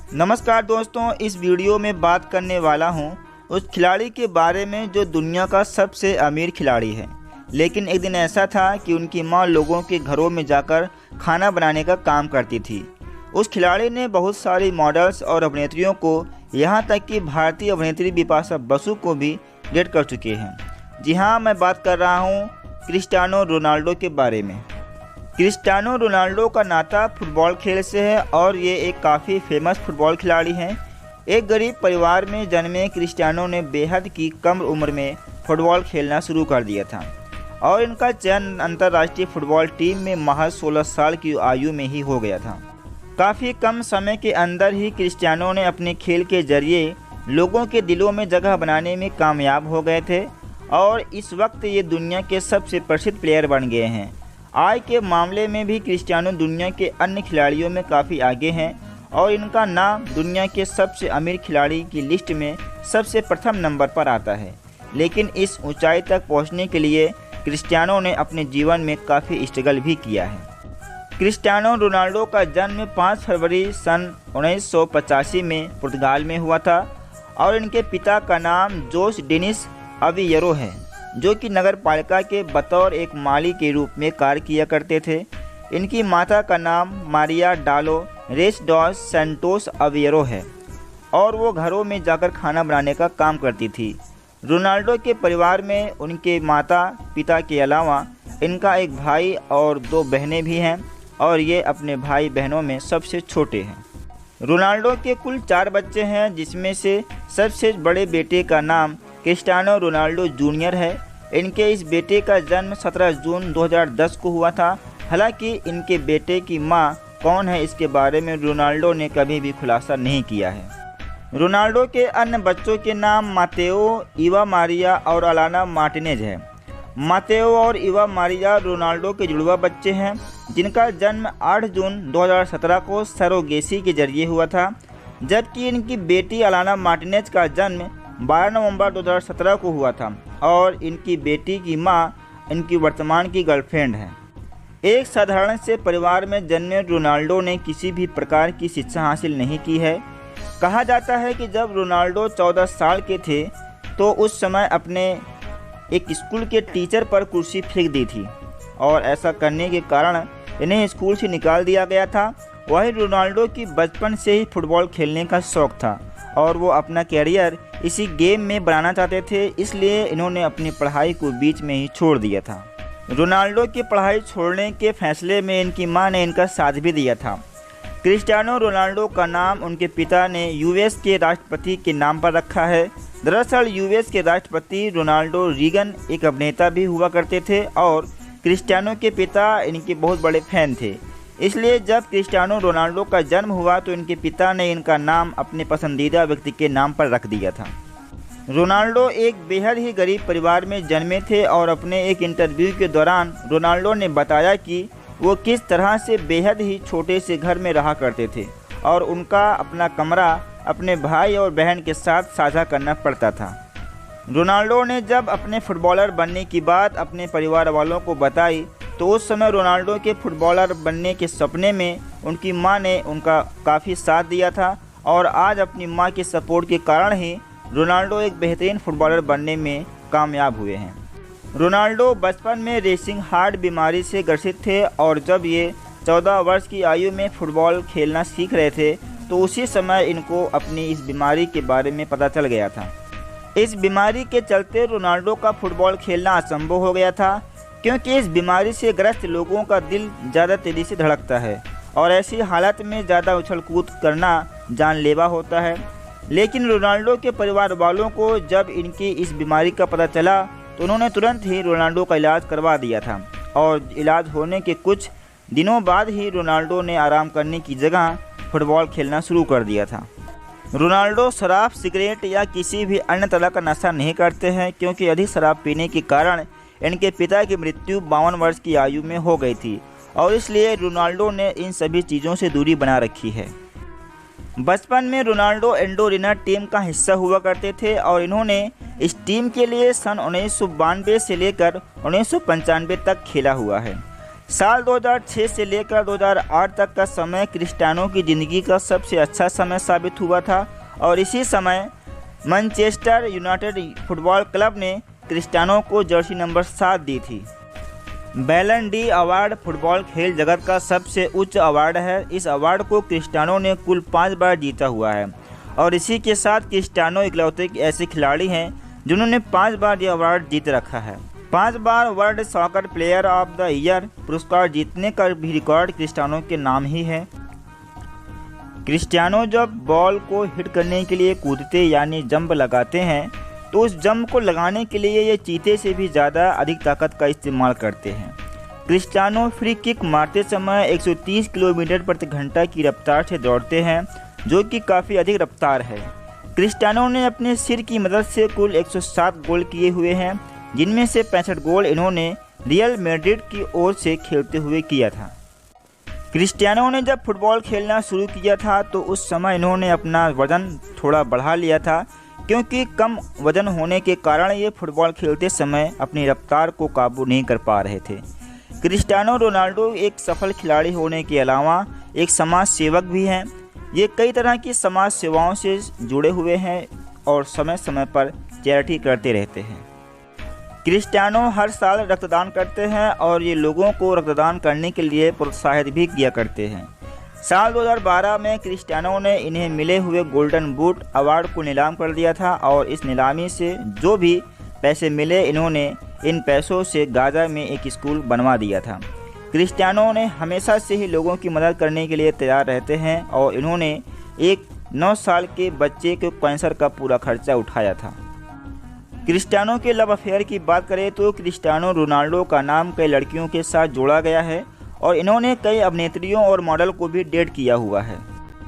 नमस्कार दोस्तों, इस वीडियो में बात करने वाला हूं उस खिलाड़ी के बारे में जो दुनिया का सबसे अमीर खिलाड़ी है। लेकिन एक दिन ऐसा था कि उनकी मां लोगों के घरों में जाकर खाना बनाने का काम करती थी। उस खिलाड़ी ने बहुत सारी मॉडल्स और अभिनेत्रियों को, यहां तक कि भारतीय अभिनेत्री बिपाशा बसु को भी डेट कर चुके हैं। जी हाँ, मैं बात कर रहा हूँ क्रिस्टियानो रोनाल्डो के बारे में। क्रिस्टियानो रोनाल्डो का नाता फुटबॉल खेल से है और ये एक काफ़ी फेमस फुटबॉल खिलाड़ी हैं। एक गरीब परिवार में जन्मे क्रिस्टियानो ने बेहद की कम उम्र में फुटबॉल खेलना शुरू कर दिया था और इनका चयन अंतर्राष्ट्रीय फुटबॉल टीम में महज 16 साल की आयु में ही हो गया था। काफ़ी कम समय के अंदर ही क्रिस्टियानो ने अपने खेल के जरिए लोगों के दिलों में जगह बनाने में कामयाब हो गए थे और इस वक्त ये दुनिया के सबसे प्रसिद्ध प्लेयर बन गए हैं। आय के मामले में भी क्रिस्टियानो दुनिया के अन्य खिलाड़ियों में काफ़ी आगे हैं और इनका नाम दुनिया के सबसे अमीर खिलाड़ी की लिस्ट में सबसे प्रथम नंबर पर आता है। लेकिन इस ऊंचाई तक पहुंचने के लिए क्रिस्टियानो ने अपने जीवन में काफ़ी स्ट्रगल भी किया है। क्रिस्टियानो रोनाल्डो का जन्म 5 फरवरी सन 1985 में पुर्तगाल में हुआ था और इनके पिता का नाम जोस डेनिस अविएरो है, जो कि नगर पालिका के बतौर एक माली के रूप में कार्य किया करते थे। इनकी माता का नाम मारिया डालो रेस डॉस सैंटोस अविएरो है और वो घरों में जाकर खाना बनाने का काम करती थी। रोनाल्डो के परिवार में उनके माता पिता के अलावा इनका एक भाई और 2 बहनें भी हैं और ये अपने भाई बहनों में सबसे छोटे हैं। रोनाल्डो के कुल 4 बच्चे हैं, जिसमें से सबसे बड़े बेटे का नाम क्रिस्टियानो रोनाल्डो जूनियर है। इनके इस बेटे का जन्म 17 जून 2010 को हुआ था। हालांकि इनके बेटे की मां कौन है, इसके बारे में रोनाल्डो ने कभी भी खुलासा नहीं किया है। रोनाल्डो के अन्य बच्चों के नाम मातेओ, इवा मारिया और अलाना मार्टिनेज है। मातेओ और इवा मारिया रोनाल्डो के जुड़वा बच्चे हैं, जिनका जन्म 8 जून 2017 को सरोगेसी के जरिए हुआ था, जबकि इनकी बेटी अलाना मार्टिनेज का जन्म 12 नवंबर 2017 को हुआ था और इनकी बेटी की मां इनकी वर्तमान की गर्लफ्रेंड है। एक साधारण से परिवार में जन्मे रोनाल्डो ने किसी भी प्रकार की शिक्षा हासिल नहीं की है। कहा जाता है कि जब रोनाल्डो 14 साल के थे तो उस समय अपने एक स्कूल के टीचर पर कुर्सी फेंक दी थी और ऐसा करने के कारण इन्हें स्कूल से निकाल दिया गया था। वही रोनाल्डो की बचपन से ही फुटबॉल खेलने का शौक़ था और वो अपना कैरियर इसी गेम में बनाना चाहते थे, इसलिए इन्होंने अपनी पढ़ाई को बीच में ही छोड़ दिया था। रोनाल्डो की पढ़ाई छोड़ने के फैसले में इनकी मां ने इनका साथ भी दिया था। क्रिस्टियानो रोनाल्डो का नाम उनके पिता ने यूएस के राष्ट्रपति के नाम पर रखा है। दरअसल यूएस के राष्ट्रपति रोनाल्डो रीगन एक अभिनेता भी हुआ करते थे और क्रिस्टियानो के पिता इनके बहुत बड़े फैन थे। इसलिए जब क्रिस्टियानो रोनाल्डो का जन्म हुआ तो इनके पिता ने इनका नाम अपने पसंदीदा व्यक्ति के नाम पर रख दिया था। रोनाल्डो एक बेहद ही गरीब परिवार में जन्मे थे और अपने एक इंटरव्यू के दौरान रोनाल्डो ने बताया कि वो किस तरह से बेहद ही छोटे से घर में रहा करते थे और उनका अपना कमरा अपने भाई और बहन के साथ साझा करना पड़ता था। रोनाल्डो ने जब अपने फुटबॉलर बनने की बात अपने परिवार वालों को बताई तो उस समय रोनाल्डो के फुटबॉलर बनने के सपने में उनकी मां ने उनका काफ़ी साथ दिया था और आज अपनी मां के सपोर्ट के कारण ही रोनाल्डो एक बेहतरीन फुटबॉलर बनने में कामयाब हुए हैं। रोनाल्डो बचपन में रेसिंग हार्ट बीमारी से ग्रसित थे और जब ये 14 वर्ष की आयु में फुटबॉल खेलना सीख रहे थे तो उसी समय इनको अपनी इस बीमारी के बारे में पता चल गया था। इस बीमारी के चलते रोनाल्डो का फुटबॉल खेलना असंभव हो गया था, क्योंकि इस बीमारी से ग्रस्त लोगों का दिल ज़्यादा तेज़ी से धड़कता है और ऐसी हालत में ज़्यादा उछल कूद करना जानलेवा होता है। लेकिन रोनाल्डो के परिवार वालों को जब इनकी इस बीमारी का पता चला तो उन्होंने तुरंत ही रोनाल्डो का इलाज करवा दिया था और इलाज होने के कुछ दिनों बाद ही रोनाल्डो ने आराम करने की जगह फुटबॉल खेलना शुरू कर दिया था। रोनाल्डो शराब, सिगरेट या किसी भी अन्य तरह का नशा नहीं करते हैं, क्योंकि अधिक शराब पीने के कारण इनके पिता की मृत्यु 52 वर्ष की आयु में हो गई थी और इसलिए रोनाल्डो ने इन सभी चीज़ों से दूरी बना रखी है। बचपन में रोनाल्डो एंडोरिना टीम का हिस्सा हुआ करते थे और इन्होंने इस टीम के लिए सन 1992 से लेकर 1995 तक खेला हुआ है। साल 2006 से लेकर 2008 तक का समय क्रिस्टियानो की ज़िंदगी का सबसे अच्छा समय साबित हुआ था और इसी समय मैनचेस्टर यूनाइटेड फुटबॉल क्लब ने क्रिस्टियानो को जर्सी नंबर 7 दी थी। बैलन डी अवार्ड फुटबॉल खेल जगत का सबसे उच्च अवार्ड है। इस अवार्ड को क्रिस्टियानो ने कुल 5 बार जीता हुआ है और इसी के साथ क्रिस्टियानो इकलौते ऐसे खिलाड़ी हैं जिन्होंने 5 बार यह अवार्ड जीत रखा है। 5 बार world soccer player of the year पुरस्कार जीतने का भी रिकॉर्ड क्रिस्टियानो के नाम ही है। क्रिस्टियानो जब बॉल को हिट करने के लिए कूदते यानी जंप लगाते हैं तो उस जंप को लगाने के लिए ये चीते से भी ज़्यादा अधिक ताकत का इस्तेमाल करते हैं। क्रिस्टियानो फ्री किक मारते समय 130 किलोमीटर प्रति घंटा की रफ्तार से दौड़ते हैं, जो कि काफ़ी अधिक रफ्तार है। क्रिस्टियानो ने अपने सिर की मदद से कुल 107 गोल किए हुए हैं, जिनमें से 65 गोल इन्होंने रियल मैड्रिड की ओर से खेलते हुए किया था। क्रिस्टियानो ने जब फुटबॉल खेलना शुरू किया था तो उस समय इन्होंने अपना वज़न थोड़ा बढ़ा लिया था, क्योंकि कम वज़न होने के कारण ये फुटबॉल खेलते समय अपनी रफ्तार को काबू नहीं कर पा रहे थे। क्रिस्टियानो रोनाल्डो एक सफल खिलाड़ी होने के अलावा एक समाज सेवक भी हैं। ये कई तरह की समाज सेवाओं से जुड़े हुए हैं और समय समय पर चैरिटी करते रहते हैं। क्रिस्टियानो हर साल रक्तदान करते हैं और ये लोगों को रक्तदान करने के लिए प्रोत्साहित भी किया करते हैं। साल 2012 में क्रिस्टियानो ने इन्हें मिले हुए गोल्डन बूट अवार्ड को नीलाम कर दिया था और इस नीलामी से जो भी पैसे मिले इन्होंने इन पैसों से गाजा में एक स्कूल बनवा दिया था। क्रिस्टियानो ने हमेशा से ही लोगों की मदद करने के लिए तैयार रहते हैं और इन्होंने एक 9 साल के बच्चे के कैंसर का पूरा खर्चा उठाया था। क्रिस्टियानो के लव अफेयर की बात करें तो क्रिस्टियानो रोनाल्डो का नाम कई लड़कियों के साथ जोड़ा गया है और इन्होंने कई अभिनेत्रियों और मॉडल को भी डेट किया हुआ है।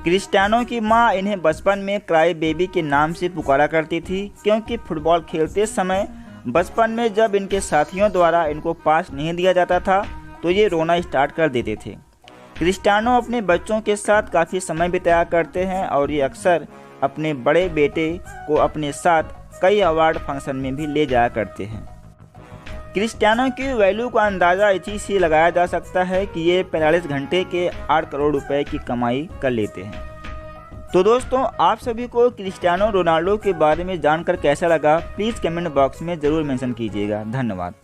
क्रिस्टियानो की मां इन्हें बचपन में क्राई बेबी के नाम से पुकारा करती थी, क्योंकि फुटबॉल खेलते समय बचपन में जब इनके साथियों द्वारा इनको पास नहीं दिया जाता था तो ये रोना स्टार्ट कर देते थे। क्रिस्टियानो अपने बच्चों के साथ काफ़ी समय बिताया करते हैं और ये अक्सर अपने बड़े बेटे को अपने साथ कई अवार्ड फंक्शन में भी ले जाया करते हैं। क्रिस्टियानो की वैल्यू का अंदाज़ा इसी से लगाया जा सकता है कि ये 45 घंटे के 8 करोड़ रुपए की कमाई कर लेते हैं। तो दोस्तों, आप सभी को क्रिस्टियानो रोनाल्डो के बारे में जानकर कैसा लगा, प्लीज़ कमेंट बॉक्स में ज़रूर मेंशन कीजिएगा। धन्यवाद।